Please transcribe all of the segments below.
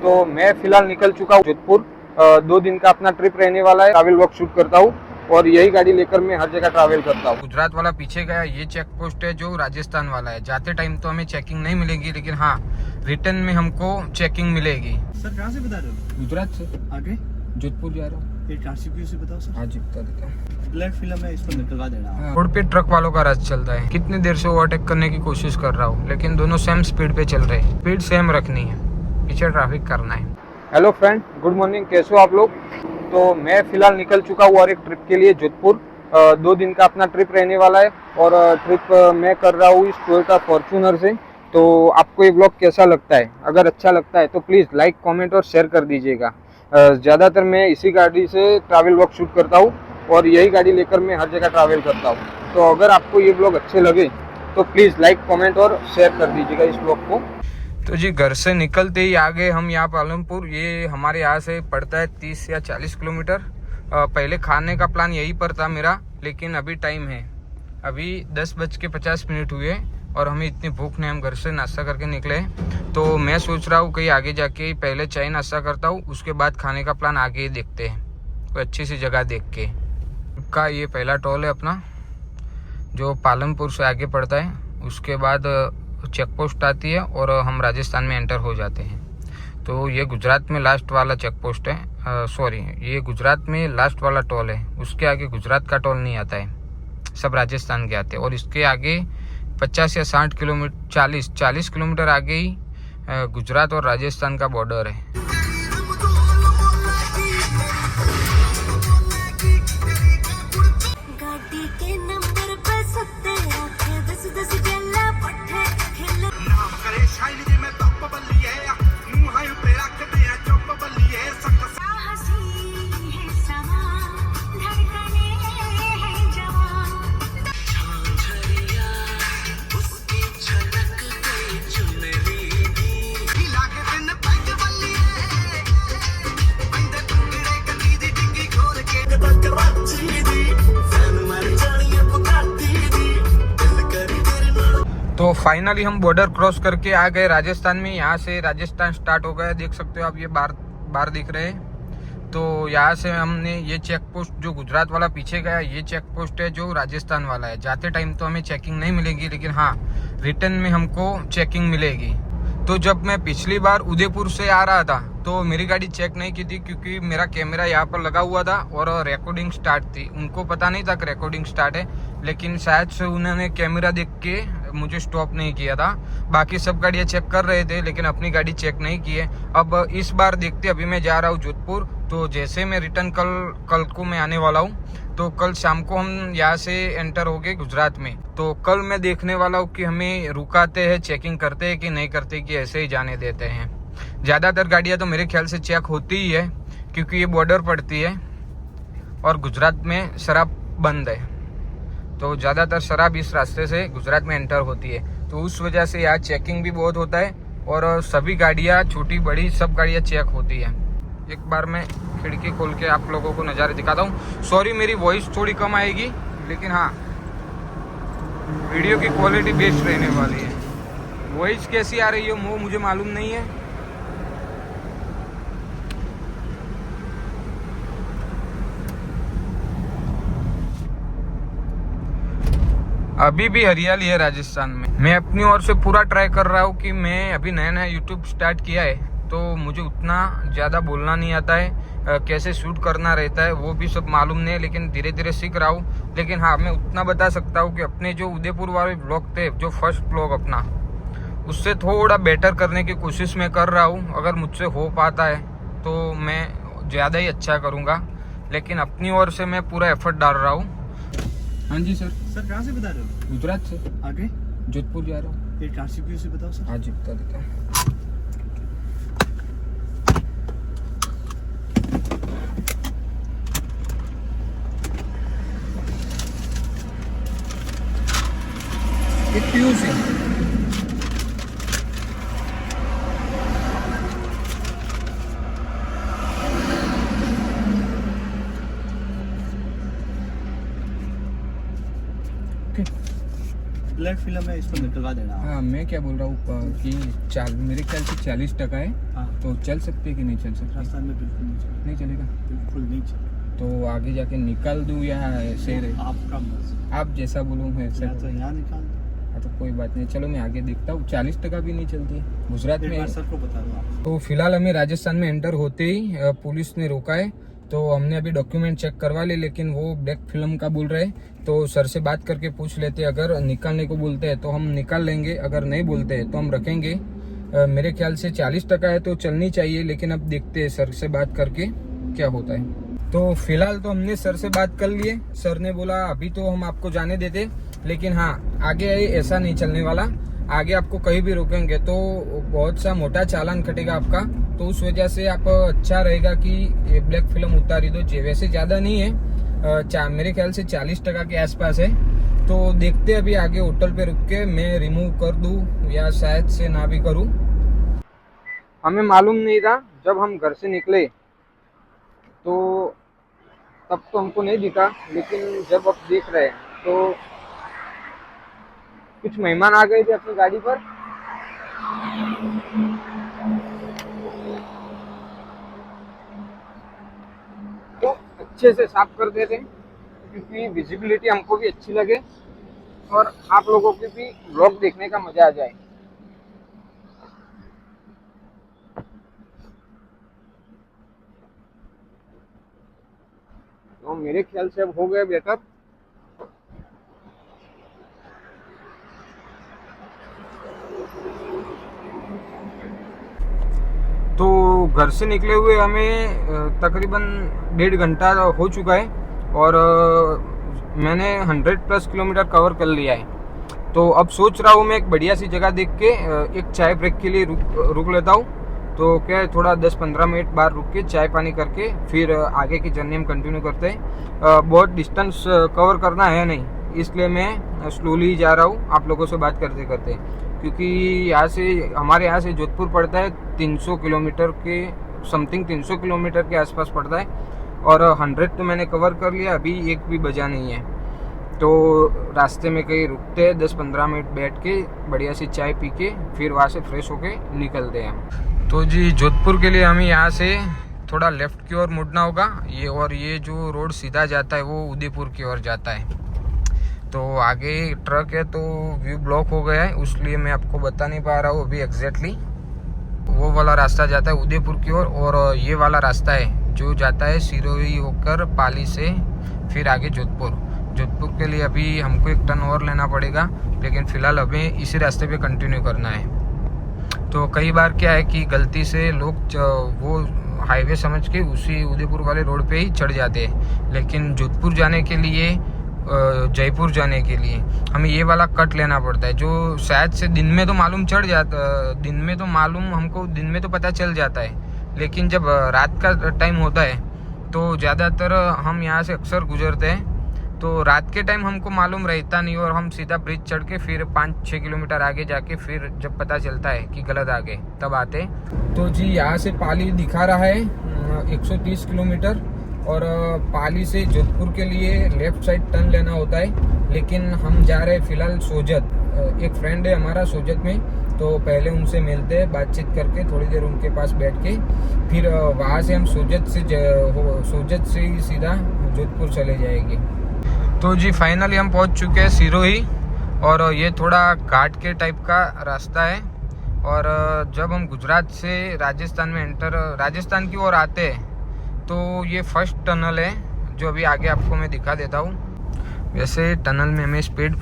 तो मैं फिलहाल निकल चुका हूँ जोधपुर। 2 दिन का अपना ट्रिप रहने वाला है। ट्रैवल वर्क शूट करता हूँ और यही गाड़ी लेकर मैं हर जगह ट्रैवल करता हूँ। गुजरात वाला पीछे गया, ये चेक पोस्ट है जो राजस्थान वाला है। जाते टाइम तो हमें चेकिंग नहीं मिलेगी, लेकिन हाँ रिटर्न में हमको चेकिंग मिलेगी। सर कहाँ से बता रहे हो? गुजरात से आगे जोधपुर जा रहा हूँ। एक आरसीपीयू से बताओ सर। हाँ जी बता देता हूँ। ब्लैक फिल्म है, इसको निकलवा देना। रोड पे ट्रक वालों का राज चलता है। कितनी देर से ओवरटेक करने की कोशिश कर रहा हूँ, लेकिन दोनों सेम स्पीड पे चल रहे हैं। स्पीड सेम रखनी है, पीछे ट्रैफिक करना है। Hello friend, good morning. कैसे हो आप लोग? तो मैं फिलहाल निकल चुका हूँ और एक ट्रिप के लिए जोधपुर। 2 दिन का अपना ट्रिप रहने वाला है और ट्रिप मैं कर रहा हूँ इस टोयोटा फॉर्च्यूनर से। तो आपको ये ब्लॉग कैसा लगता है? अगर अच्छा लगता है तो प्लीज़ लाइक, कमेंट और शेयर कर दीजिएगा। ज़्यादातर मैं इसी गाड़ी से ट्रैवल वर्क शूट करता हूँ और यही गाड़ी लेकर मैं हर जगह ट्रैवल करता हूँ। तो अगर आपको ये ब्लॉग अच्छे लगे तो प्लीज़ लाइक, कमेंट और शेयर कर दीजिएगा इस ब्लॉग को। तो जी घर से निकलते ही आगे हम यहाँ पालमपुर, ये हमारे यहाँ से पड़ता है 30 या 40 किलोमीटर। पहले खाने का प्लान यहीं पर था मेरा, लेकिन अभी टाइम है, अभी 10:50 हुए और हमें इतनी भूख नहीं, हम घर से नाश्ता करके निकले। तो मैं सोच रहा हूँ कहीं आगे जाके पहले चाय नाश्ता करता हूँ, उसके बाद खाने का प्लान आगे ही देखते हैं, कोई अच्छी सी जगह देख के। का ये पहला टोल है अपना, जो पालमपुर से आगे पड़ता है। उसके बाद चेक पोस्ट आती है और हम राजस्थान में एंटर हो जाते हैं। तो ये गुजरात में लास्ट वाला चेक पोस्ट है, सॉरी ये गुजरात में लास्ट वाला टोल है। उसके आगे गुजरात का टोल नहीं आता है, सब राजस्थान के आते हैं। और इसके आगे 50 या 60 किलोमीटर 40 किलोमीटर आगे ही गुजरात और राजस्थान का बॉर्डर है। तो फाइनली हम बॉर्डर क्रॉस करके आ गए राजस्थान में। यहाँ से राजस्थान स्टार्ट हो गया, देख सकते हो आप, ये बार दिख रहे हैं। तो यहाँ से हमने ये चेक पोस्ट, जो गुजरात वाला पीछे गया, ये चेक पोस्ट है जो राजस्थान वाला है। जाते टाइम तो हमें चेकिंग नहीं मिलेगी, लेकिन हाँ रिटर्न में हमको चेकिंग मिलेगी। तो जब मैं पिछली बार उदयपुर से आ रहा था तो मेरी गाड़ी चेक नहीं की थी, क्योंकि मेरा कैमरा यहाँ पर लगा हुआ था और रिकॉर्डिंग स्टार्ट थी। उनको पता नहीं था कि रिकॉर्डिंग स्टार्ट है, लेकिन शायद से उन्होंने कैमरा देख के मुझे स्टॉप नहीं किया था। बाकी सब गाड़ियाँ चेक कर रहे थे, लेकिन अपनी गाड़ी चेक नहीं की है। अब इस बार देखते, अभी मैं जा रहा हूँ जोधपुर। तो जैसे मैं रिटर्न कल को मैं आने वाला हूँ, तो कल शाम को हम यहाँ से एंटर हो गए गुजरात में। तो कल मैं देखने वाला हूँ कि हमें रुकाते हैं, चेकिंग करते हैं कि नहीं करते, कि ऐसे ही जाने देते हैं। ज़्यादातर गाड़ियाँ तो मेरे ख्याल से चेक होती ही है, क्योंकि ये बॉर्डर पड़ती है और गुजरात में शराब बंद है। तो ज़्यादातर शराब इस रास्ते से गुजरात में एंटर होती है। तो उस वजह से यहाँ चेकिंग भी बहुत होता है और सभी गाड़ियाँ, छोटी बड़ी सब गाड़ियाँ चेक होती है। एक बार मैं खिड़की खोल के आप लोगों को नज़ारे दिखाता हूँ। सॉरी मेरी वॉइस थोड़ी कम आएगी, लेकिन हाँ वीडियो की क्वालिटी बेस्ट रहने वाली है। वॉइस कैसी आ रही है वो मुझे मालूम नहीं है। अभी भी हरियाली है राजस्थान में। मैं अपनी ओर से पूरा ट्राई कर रहा हूँ कि मैं अभी नया नया यूट्यूब स्टार्ट किया है, तो मुझे उतना ज़्यादा बोलना नहीं आता है, कैसे शूट करना रहता है वो भी सब मालूम नहीं है, लेकिन धीरे धीरे सीख रहा हूँ। लेकिन हाँ मैं उतना बता सकता हूँ कि अपने जो उदयपुर वाले ब्लॉग थे, जो फर्स्ट ब्लॉग अपना, उससे थोड़ा बेटर करने की कोशिश मैं कर रहा हूँ। अगर मुझसे हो पाता है तो मैं ज़्यादा ही अच्छा करूँगा, लेकिन अपनी ओर से मैं पूरा एफर्ट डाल रहा हूँ। हाँ जी सर। सर कहाँ से बता रहे हो? गुजरात से आगे जोधपुर जा रहा हूँ। एक आरसीपीयू से बताओ सर। हाँ जी बता देता हूँ। से ब्लैक फिल्म है, इसको निकलवा देना आप। हाँ, मैं क्या बोल रहा हूँ कि मेरे ख्याल से 40% है, हाँ, तो चल सकते कि नहीं चल सकते? राजस्थान में बिल्कुल नहीं चलेगा, नहीं चलेगा बिल्कुल नहीं चलेगा। तो आगे जाके निकाल दूँ या ऐसे रहे? आपका मर्जी, आप जैसा बोलो मैं ऐसा या तो करूँ। यहाँ निकाल दो। हाँ, तो कोई बात नहीं, चलो मैं आगे देखता हूँ। 40% भी नहीं चलती गुजरात एक में। बार सर को बता दो आप। तो फिलहाल हमें राजस्थान में एंटर होते ही पुलिस ने रोका है, तो हमने अभी डॉक्यूमेंट चेक करवा लिए, लेकिन वो ब्लैक फिल्म का बोल रहे हैं। तो सर से बात करके पूछ लेते, अगर निकालने को बोलते हैं तो हम निकाल लेंगे, अगर नहीं बोलते हैं तो हम रखेंगे। मेरे ख्याल से 40% है तो चलनी चाहिए, लेकिन अब देखते हैं सर से बात करके क्या होता है। तो फिलहाल तो हमने सर से बात कर लिए। सर ने बोला अभी तो हम आपको जाने देते, लेकिन हाँ आगे ऐसा नहीं चलने वाला, आगे आपको कहीं भी रोकेंगे तो बहुत सा मोटा चालान कटेगा आपका। तो उस वजह से आप अच्छा रहेगा कि ये ब्लैक फिल्म उतारी दो। वैसे ज़्यादा नहीं है, मेरे ख्याल से 40% के आसपास है। तो देखते अभी आगे होटल पे रुक के मैं रिमूव कर दूँ या शायद से ना भी करूँ। हमें मालूम नहीं था, जब हम घर से निकले तो तब तो हमको नहीं दिखा, लेकिन जब अब देख रहे हैं तो कुछ मेहमान आ गए थे अपनी गाड़ी पर। तो अच्छे से साफ कर देते हैं, क्योंकि विजिबिलिटी हमको भी अच्छी लगे और आप लोगों को भी व्लॉग देखने का मजा आ जाए। तो मेरे ख्याल से अब हो गया बेहतर। तो घर से निकले हुए हमें तकरीबन 1.5 घंटा हो चुका है और मैंने 100+ किलोमीटर कवर कर लिया है। तो अब सोच रहा हूँ मैं एक बढ़िया सी जगह देख के एक चाय ब्रेक के लिए रुक लेता हूँ। तो क्या है, थोड़ा 10-15 मिनट बाहर रुक के चाय पानी करके फिर आगे की जर्नी हम कंटिन्यू करते हैं। बहुत डिस्टेंस कवर करना है नहीं, इसलिए मैं स्लोली जा रहा हूँ आप लोगों से बात करते करते, क्योंकि यहाँ से हमारे यहाँ से जोधपुर पड़ता है 300 किलोमीटर के समथिंग, 300 किलोमीटर के आसपास पड़ता है। और 100 तो मैंने कवर कर लिया, अभी एक भी बजा नहीं है। तो रास्ते में कहीं रुकते हैं, 10-15 मिनट बैठ के बढ़िया सी चाय पी के फिर वहाँ से फ्रेश होके निकलते हैं हम। तो जी जोधपुर के लिए हमें यहाँ से थोड़ा लेफ़्ट की ओर मुड़ना होगा ये जो रोड सीधा जाता है वो उदयपुर की ओर जाता है। तो आगे ट्रक है तो व्यू ब्लॉक हो गया है, इसलिए मैं आपको बता नहीं पा रहा हूँ अभी एग्जैक्टली। वो वाला रास्ता जाता है उदयपुर की ओर और ये वाला रास्ता है जो जाता है सिरोही होकर पाली से फिर आगे जोधपुर के लिए अभी हमको एक टर्न और लेना पड़ेगा, लेकिन फ़िलहाल हमें इसी रास्ते पे कंटिन्यू करना है। तो कई बार क्या है कि गलती से लोग वो हाईवे समझ के उसी उदयपुर वाले रोड पे ही चढ़ जाते हैं, लेकिन जोधपुर जाने के लिए, जयपुर जाने के लिए हमें ये वाला कट लेना पड़ता है, जो शायद से दिन में तो मालूम चढ़ जाता, दिन में तो मालूम हमको, दिन में तो पता चल जाता है, लेकिन जब रात का टाइम होता है तो ज़्यादातर हम यहाँ से अक्सर गुजरते हैं। तो रात के टाइम हमको मालूम रहता नहीं और हम सीधा ब्रिज चढ़ के फिर 5-6 किलोमीटर आगे जाके फिर जब पता चलता है कि गलत आगे तब आते। तो जी यहाँ से पाली दिखा रहा है 130 किलोमीटर और पाली से जोधपुर के लिए लेफ्ट साइड टर्न लेना होता है, लेकिन हम जा रहे हैं फिलहाल सोजत। एक फ्रेंड है हमारा सोजत में, तो पहले उनसे मिलते हैं, बातचीत करके थोड़ी देर उनके पास बैठ के फिर वहाँ से हम सोजत से ही सीधा जोधपुर चले जाएंगे। तो जी फाइनली हम पहुँच चुके हैं सिरोही और ये थोड़ा घाट के टाइप का रास्ता है। और जब हम गुजरात से राजस्थान की ओर आते हैं तो ये फर्स्ट टनल है जो अभी आगे आपको मैं दिखा देता हूँ। वैसे टनल में हमें स्पीड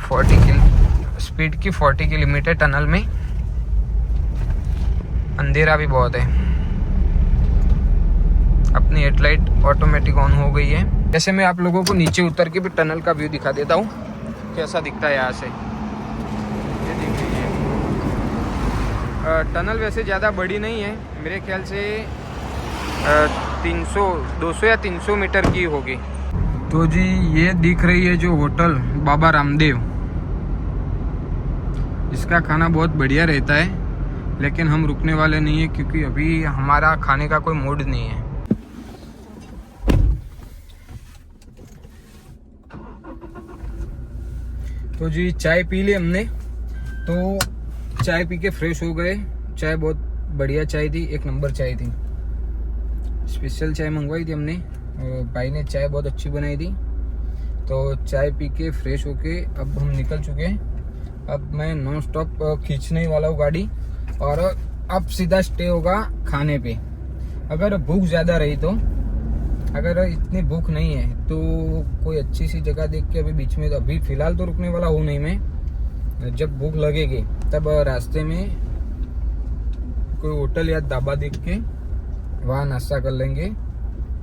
की 40 की लिमिट है टनल में। अंधेरा भी बहुत है, अपनी हेडलाइट ऑटोमेटिक ऑन हो गई है। जैसे मैं आप लोगों को नीचे उतर के भी टनल का व्यू दिखा देता हूँ कैसा दिखता है यहाँ से। ये देखिए टनल वैसे ज़्यादा बड़ी नहीं है, मेरे ख्याल से 200 या 300 मीटर की होगी। तो जी ये दिख रही है जो होटल बाबा रामदेव, इसका खाना बहुत बढ़िया रहता है, लेकिन हम रुकने वाले नहीं है क्योंकि अभी हमारा खाने का कोई मूड नहीं है। तो जी चाय पी ली हमने, तो चाय पी के फ्रेश हो गए। चाय बहुत बढ़िया चाय थी, एक नंबर चाय थी। स्पेशल चाय मंगवाई थी हमने और भाई ने चाय बहुत अच्छी बनाई थी। तो चाय पी के फ्रेश होके अब हम निकल चुके हैं। अब मैं नॉन स्टॉप खींचने वाला हूँ गाड़ी और अब सीधा स्टे होगा खाने पे। अगर भूख ज़्यादा रही तो, अगर इतनी भूख नहीं है तो कोई अच्छी सी जगह देख के अभी बीच में, अभी फ़िलहाल तो रुकने वाला हूँ नहीं मैं। जब भूख लगेगी तब रास्ते में कोई होटल या ढाबा देख के वहाँ नाश्ता कर लेंगे।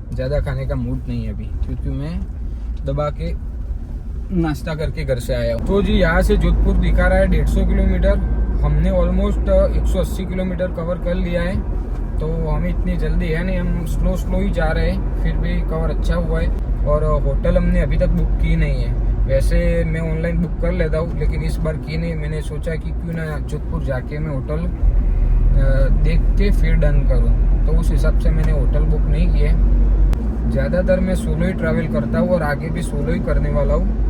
ज़्यादा खाने का मूड नहीं है अभी, क्योंकि मैं दबा के नाश्ता करके घर से आया हूँ। तो जी यहाँ से जोधपुर दिखा रहा है 150 किलोमीटर। हमने ऑलमोस्ट 180 किलोमीटर कवर कर लिया है। तो हमें इतनी जल्दी है नहीं, हम स्लो ही जा रहे हैं, फिर भी कवर अच्छा हुआ है। और होटल हमने अभी तक बुक की नहीं है। वैसे मैं ऑनलाइन बुक कर लेता हूँ, लेकिन इस बार की नहीं। मैंने सोचा कि क्यों ना जोधपुर जाके मैं होटल देख के फिर डन करूँ, तो उस हिसाब से मैंने होटल बुक नहीं किया है। ज़्यादातर मैं सोलो ही ट्रैवल करता हूँ और आगे भी सोलो ही करने वाला हूँ।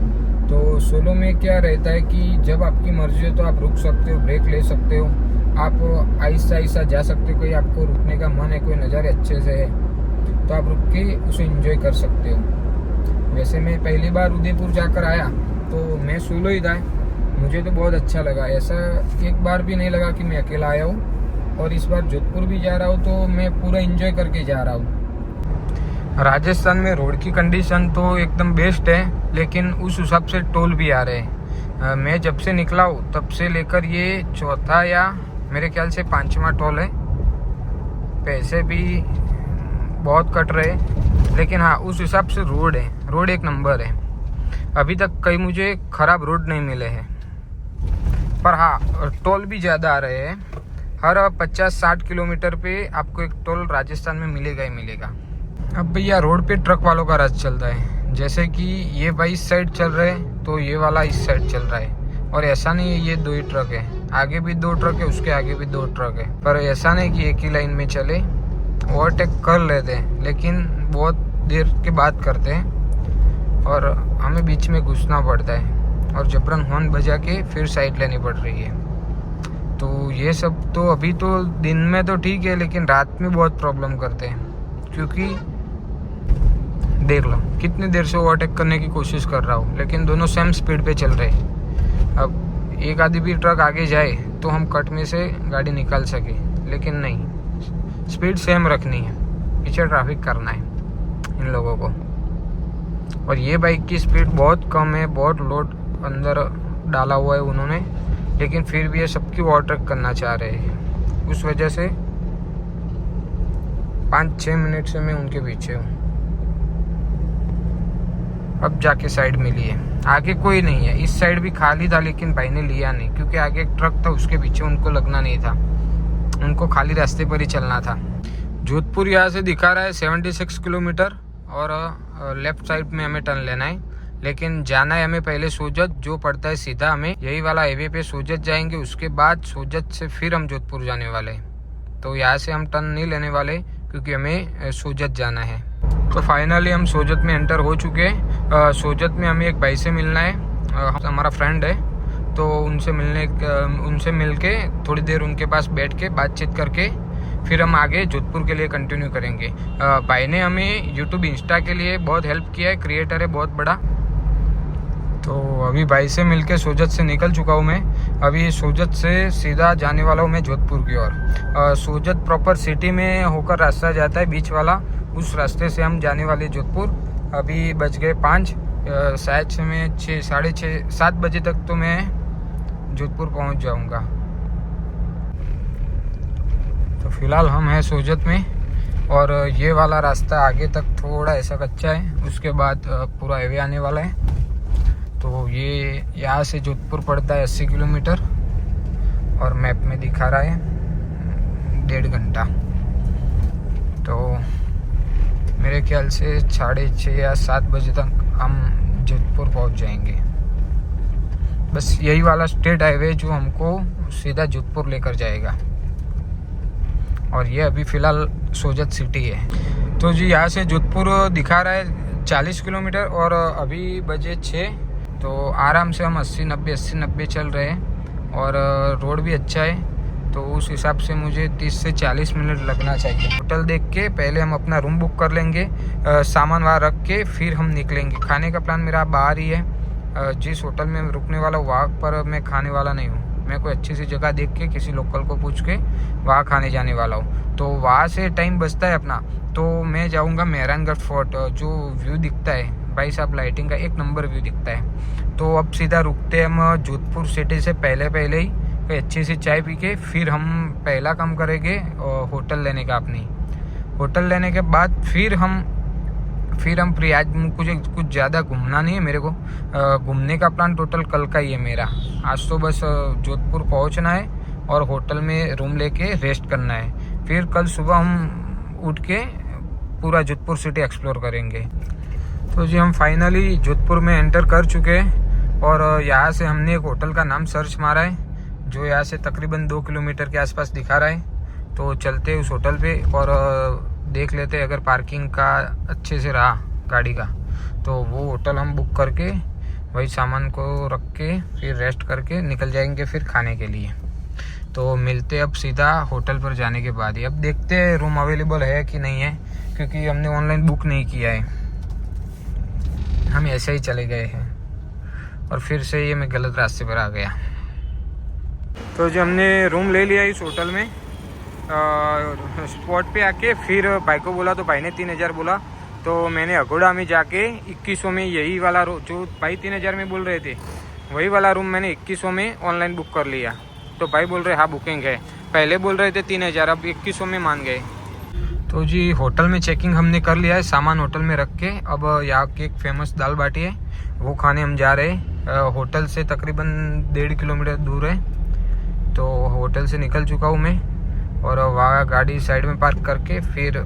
तो सोलो में क्या रहता है कि जब आपकी मर्जी हो तो आप रुक सकते हो, ब्रेक ले सकते हो, आप आहिस्ता आहिस्ता जा सकते हो। कोई आपको रुकने का मन है, कोई नज़ारे अच्छे से है तो आप रुक के उसे एंजॉय कर सकते हो। वैसे मैं पहली बार उदयपुर जाकर आया तो मैं सोलो ही था, मुझे तो बहुत अच्छा लगा। ऐसा एक बार भी नहीं लगा कि मैं अकेला आया हूँ। और इस बार जोधपुर भी जा रहा हूँ तो मैं पूरा एंजॉय करके जा रहा हूँ। राजस्थान में रोड की कंडीशन तो एकदम बेस्ट है, लेकिन उस हिसाब से टोल भी आ रहे हैं। मैं जब से निकला हूँ तब से लेकर ये चौथा या मेरे ख्याल से 5वां टोल है। पैसे भी बहुत कट रहे, लेकिन हाँ उस हिसाब से रोड है, रोड एक नंबर है। अभी तक कहीं मुझे ख़राब रोड नहीं मिले हैं, पर हाँ टोल भी ज़्यादा आ रहे हैं। हर 50-60 किलोमीटर पे आपको एक टोल राजस्थान में मिलेगा ही मिलेगा। अब भैया रोड पे ट्रक वालों का राज चलता है, जैसे कि ये भाई इस साइड चल रहे हैं तो ये वाला इस साइड चल रहा है। और ऐसा नहीं है ये 2 ही ट्रक है, आगे भी 2 ट्रक है, उसके आगे भी 2 ट्रक है। पर ऐसा नहीं कि एक ही लाइन में चले, ओवरटेक कर लेते हैं लेकिन बहुत देर के बाद करते हैं और हमें बीच में घुसना पड़ता है और जबरन हॉर्न बजा के फिर साइड लेनी पड़ रही है। तो ये सब तो अभी तो दिन में तो ठीक है, लेकिन रात में बहुत प्रॉब्लम करते हैं। क्योंकि देख लो कितनी देर से ओवरटेक करने की कोशिश कर रहा हूँ, लेकिन दोनों सेम स्पीड पे चल रहे हैं। अब एक आधी भी ट्रक आगे जाए तो हम कट में से गाड़ी निकाल सके, लेकिन नहीं, स्पीड सेम रखनी है, पीछे ट्रैफिक करना है इन लोगों को। और ये बाइक की स्पीड बहुत कम है, बहुत लोड अंदर डाला हुआ है उन्होंने, लेकिन फिर भी ये सबकी ओवरटेक करना चाह रहे हैं। उस वजह से 5-6 मिनट से मैं उनके पीछे हूँ। अब जाके साइड मिली है, आगे कोई नहीं है। इस साइड भी खाली था लेकिन भाई ने लिया नहीं, क्योंकि आगे एक ट्रक था, उसके पीछे उनको लगना नहीं था, उनको खाली रास्ते पर ही चलना था। जोधपुर यहाँ से दिखा रहा है 76 किलोमीटर और लेफ्ट साइड में हमें टर्न लेना है। लेकिन जाना है हमें पहले सोजत, जो पड़ता है सीधा हमें यही वाला हाईवे पे सोजत जाएंगे। उसके बाद सोजत से फिर हम जोधपुर जाने वाले हैं। तो यहाँ से हम टर्न नहीं लेने वाले क्योंकि हमें सोजत जाना है। तो फाइनली हम सोजत में एंटर हो चुके हैं। सोजत में हमें एक भाई से मिलना है, हमारा फ्रेंड है, तो उनसे मिल के थोड़ी देर उनके पास बैठ के बातचीत करके फिर हम आगे जोधपुर के लिए कंटिन्यू करेंगे। भाई ने हमें यूट्यूब इंस्टा के लिए बहुत हेल्प किया है, क्रिएटर है बहुत बड़ा। तो अभी भाई से मिलके सोजत से निकल चुका हूँ मैं। अभी सोजत से सीधा जाने वाला हूँ मैं जोधपुर की ओर। सोजत प्रॉपर सिटी में होकर रास्ता जाता है बीच वाला, उस रास्ते से हम जाने वाले जोधपुर। अभी बज गए 5, शायद से मैं 6, साढ़े 6, 7 बजे तक तो मैं जोधपुर पहुँच जाऊँगा। तो फिलहाल हम हैं सोजत में और ये वाला रास्ता आगे तक थोड़ा ऐसा कच्चा है, उसके बाद पूरा हाईवे आने वाला है। तो ये यहाँ से जोधपुर पड़ता है 80 किलोमीटर और मैप में दिखा रहा है 1.5 घंटा। तो मेरे ख्याल से 6:30 या 7 बजे तक हम जोधपुर पहुँच जाएंगे। बस यही वाला स्टेट हाईवे जो हमको सीधा जोधपुर लेकर जाएगा। और ये अभी फ़िलहाल सोजत सिटी है। तो जी यहाँ से जोधपुर दिखा रहा है 40 किलोमीटर और अभी बजे 6 तो आराम से हम 80-90 चल रहे हैं और रोड भी अच्छा है, तो उस हिसाब से मुझे 30 से 40 मिनट लगना चाहिए। होटल देख के पहले हम अपना रूम बुक कर लेंगे, सामान वहाँ रख के फिर हम निकलेंगे। खाने का प्लान मेरा बाहर ही है, जिस होटल में रुकने वाला हूँ वहाँ पर मैं खाने वाला नहीं हूँ। मैं कोई अच्छी सी जगह देख के किसी लोकल को पूछ के वहाँ खाने जाने वाला हूँ। तो वहाँ से टाइम बचता है अपना, तो मैं जाऊँगा मेहरानगढ़ फोर्ट। जो व्यू दिखता है भाई साहब, लाइटिंग का एक नंबर व्यू दिखता है। तो अब सीधा रुकते हैं हम जोधपुर सिटी से पहले ही कोई अच्छी सी चाय पी के फिर हम पहला काम करेंगे होटल लेने का अपनी। होटल लेने के बाद फिर हम फ्री। आज कुछ ज़्यादा घूमना नहीं है मेरे को, घूमने का प्लान टोटल कल का ही है मेरा। आज तो बस जोधपुर पहुंचना है और होटल में रूम लेके रेस्ट करना है। फिर कल सुबह हम उठ के पूरा जोधपुर सिटी एक्सप्लोर करेंगे। तो जी हम फाइनली जोधपुर में एंटर कर चुके हैं और यहाँ से हमने एक होटल का नाम सर्च मारा है जो यहाँ से तकरीबन 2 किलोमीटर के आसपास दिखा रहा है। तो चलते हैं उस होटल पे और देख लेते हैं अगर पार्किंग का अच्छे से रहा गाड़ी का तो वो होटल हम बुक करके वही सामान को रख के फिर रेस्ट करके निकल जाएंगे फिर खाने के लिए। तो मिलते अब सीधा होटल पर जाने के बाद ही। अब देखते हैं रूम अवेलेबल है कि नहीं है, क्योंकि हमने ऑनलाइन बुक नहीं किया है, हम ऐसे ही चले गए हैं और फिर से ये मैं गलत रास्ते पर आ गया। तो जो हमने रूम ले लिया इस होटल में, स्पॉट पे आके फिर भाई को बोला तो भाई ने 3000 बोला। तो मैंने अगोड़ा में जाके 2100 में यही वाला जो भाई 3000 में बोल रहे थे वही वाला रूम मैंने 2100 में ऑनलाइन बुक कर लिया। तो भाई बोल रहे हाँ बुकिंग है, पहले बोल रहे थे 3000, अब 2100 में मान गए। तो जी होटल में चेकिंग हमने कर लिया है, सामान होटल में रख के अब यहाँ की एक फेमस दाल बाटी है वो खाने हम जा रहे हैं। होटल से तकरीबन 1.5 किलोमीटर दूर है। तो होटल से निकल चुका हूँ मैं और वहाँ गाड़ी साइड में पार्क करके फिर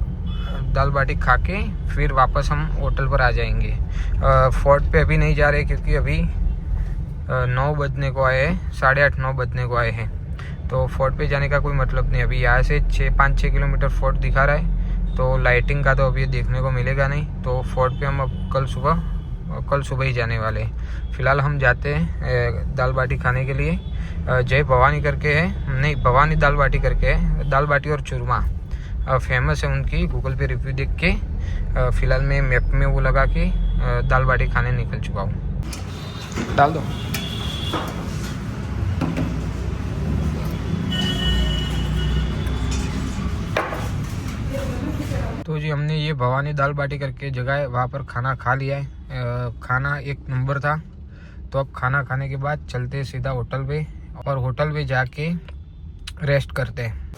दाल बाटी खा के फिर वापस हम होटल पर आ जाएंगे। फोर्ट पे अभी नहीं जा रहे क्योंकि अभी 9 बजने को आए हैं, 8:30-9 बजने को आए हैं। तो फोर्ट पे जाने का कोई मतलब नहीं। अभी यहाँ से 5-6 किलोमीटर फोर्ट दिखा रहा है, तो लाइटिंग का तो अभी देखने को मिलेगा नहीं। तो फोर्ट पे हम अब कल सुबह ही जाने वाले हैं। फ़िलहाल हम जाते हैं दाल बाटी खाने के लिए। जय भवानी करके है, नहीं भवानी दाल बाटी करके है, दाल बाटी और चूरमा फेमस है उनकी। गूगल पे रिव्यू देख के फ़िलहाल मैं मैप में वो लगा के दाल बाटी खाने निकल चुका हूँ। डाल दो। तो जी हमने ये भवानी दाल बाटी करके जगह है वहाँ पर खाना खा लिया है। खाना एक नंबर था। तो अब खाना खाने के बाद चलते सीधा होटल पे और होटल पे जाके रेस्ट करते हैं।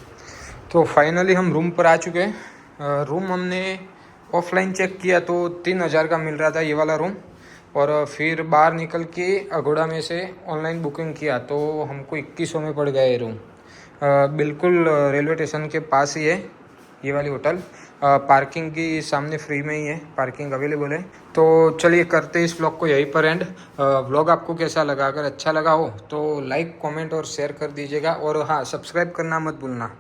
तो फाइनली हम रूम पर आ चुके हैं। रूम हमने ऑफलाइन चेक किया तो 3000 का मिल रहा था ये वाला रूम, और फिर बाहर निकल के अगोड़ा में से ऑनलाइन बुकिंग किया तो हमको 2100 में पड़ गया ये रूम। बिल्कुल रेलवे स्टेशन के पास ही है ये वाली होटल। पार्किंग की सामने फ्री में ही है, पार्किंग अवेलेबल है। तो चलिए करते हैं इस व्लॉग को यहीं पर एंड। व्लॉग आपको कैसा लगा? अगर अच्छा लगा हो तो लाइक कमेंट और शेयर कर दीजिएगा, और हाँ सब्सक्राइब करना मत भूलना।